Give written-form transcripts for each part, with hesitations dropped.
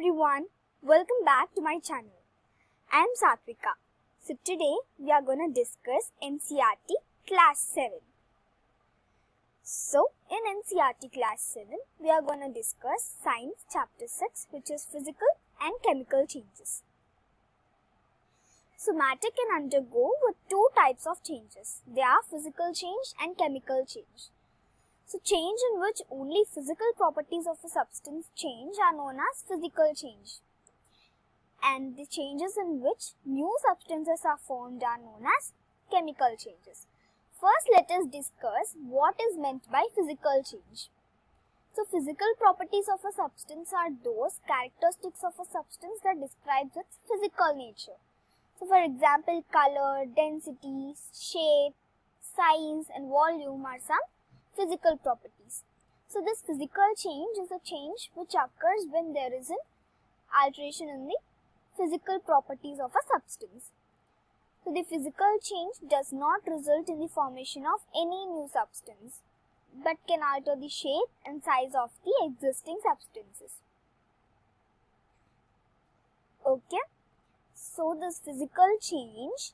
everyone, welcome back to my channel. I am Satvika. So today we are going to discuss NCERT class 7. So in NCERT class 7 we are going to discuss science chapter 6, which is physical and chemical changes. So matter can undergo with two types of changes. They are physical change and chemical change. So change in which only physical properties of a substance change are known as physical change. And the changes in which new substances are formed are known as chemical changes. First, let us discuss what is meant by physical change. So physical properties of a substance are those characteristics of a substance that describes its physical nature. So for example, color, density, shape, size and volume are some physical properties. So this physical change is a change which occurs when there is an alteration in the physical properties of a substance. So the physical change does not result in the formation of any new substance, but can alter the shape and size of the existing substances. Okay, so this physical change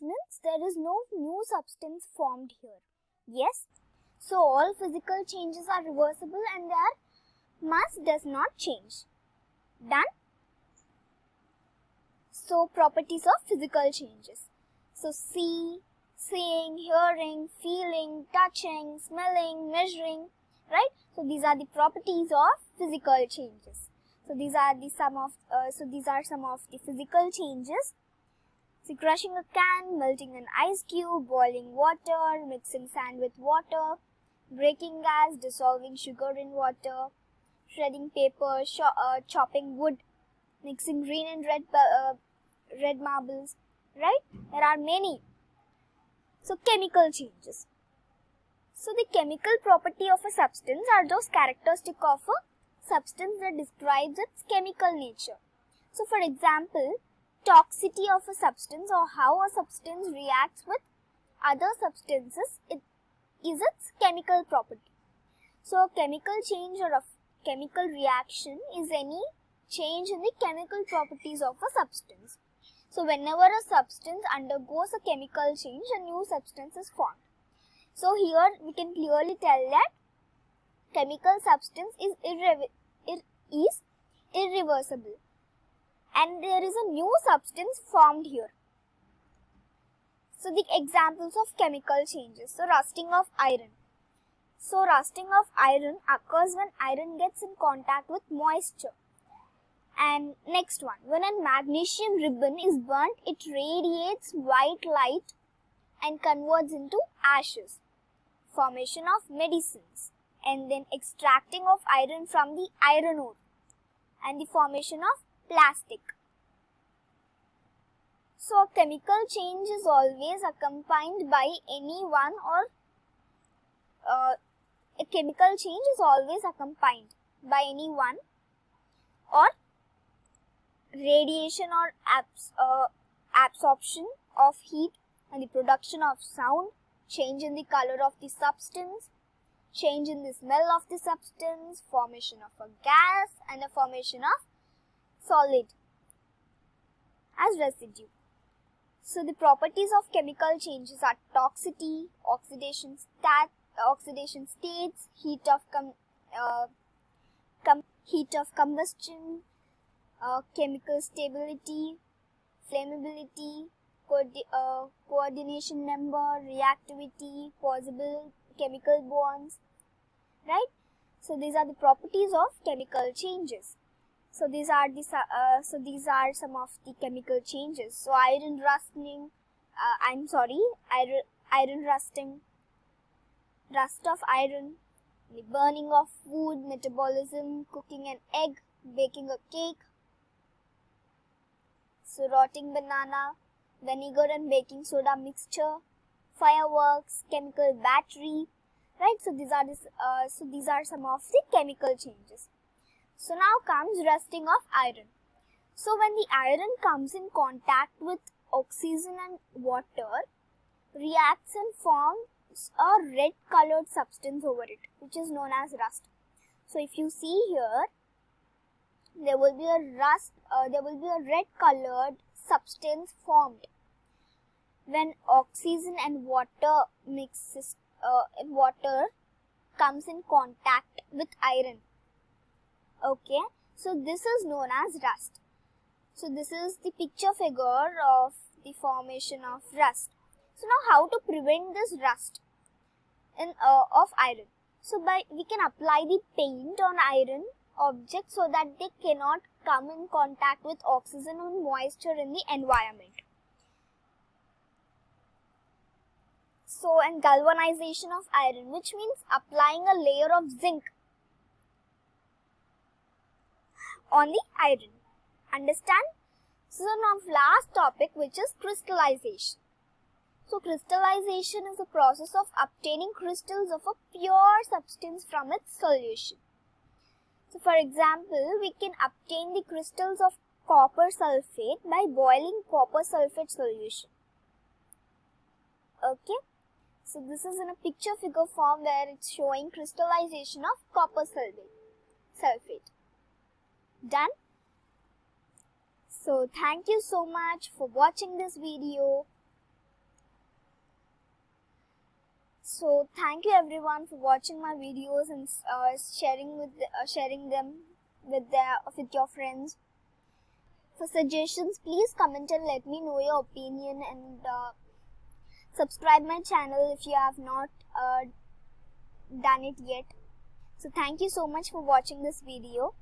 means there is no new substance formed here. Yes, so all physical changes are reversible and their mass does not change. Done? So properties of physical changes. So see, seeing, hearing, feeling, touching, smelling, measuring, right? So these are the properties of physical changes. So these are some of the physical changes. So crushing a can, melting an ice cube, boiling water, mixing sand with water, breaking gas, dissolving sugar in water, shredding paper, chopping wood, mixing green and red marbles, right? There are many. So chemical changes. So the chemical property of a substance are those characteristics of a substance that describes its chemical nature. So for example, toxicity of a substance or how a substance reacts with other substances is its chemical property. So a chemical change or a chemical reaction is any change in the chemical properties of a substance. So whenever a substance undergoes a chemical change, a new substance is formed. So here we can clearly tell that chemical substance is irreversible. And there is a new substance formed here. So the examples of chemical changes. So rusting of iron. So rusting of iron occurs when iron gets in contact with moisture. And next one, when a magnesium ribbon is burnt, it radiates white light and converts into ashes. Formation of medicines. And then extracting of iron from the iron ore. And the formation of plastic. So a chemical change is always accompanied by radiation or absorption of heat and the production of sound, change in the color of the substance, change in the smell of the substance, formation of a gas and a formation of solid as residue. So the properties of chemical changes are toxicity, oxidation states, heat of combustion, chemical stability, flammability, coordination number, reactivity, possible chemical bonds, right? So these are the properties of chemical changes. So these are some of the chemical changes. So iron rusting, rust of iron, the burning of wood, metabolism, cooking an egg, baking a cake. So rotting banana, vinegar and baking soda mixture, fireworks, chemical battery, right? So these are some of the chemical changes. So now comes rusting of iron. So when the iron comes in contact with oxygen and water, reacts and forms a red colored substance over it, which is known as rust. So if you see here, there will be a red colored substance formed when oxygen and water comes in contact with iron. Okay, so this is known as rust. So this is the picture figure of the formation of rust. So now how to prevent this rust of iron? So we can apply the paint on iron objects so that they cannot come in contact with oxygen and moisture in the environment. So, and galvanization of iron, which means applying a layer of zinc on the iron. Understand? So now last topic, which is crystallization. So crystallization is the process of obtaining crystals of a pure substance from its solution. So for example, we can obtain the crystals of copper sulfate by boiling copper sulfate solution. Okay. So this is in a picture figure form where it's showing crystallization of copper sulfate. Done? So thank you so much for watching this video. So thank you everyone for watching my videos and sharing them with your friends. For suggestions, please comment and let me know your opinion, and subscribe my channel if you have not done it yet. So thank you so much for watching this video.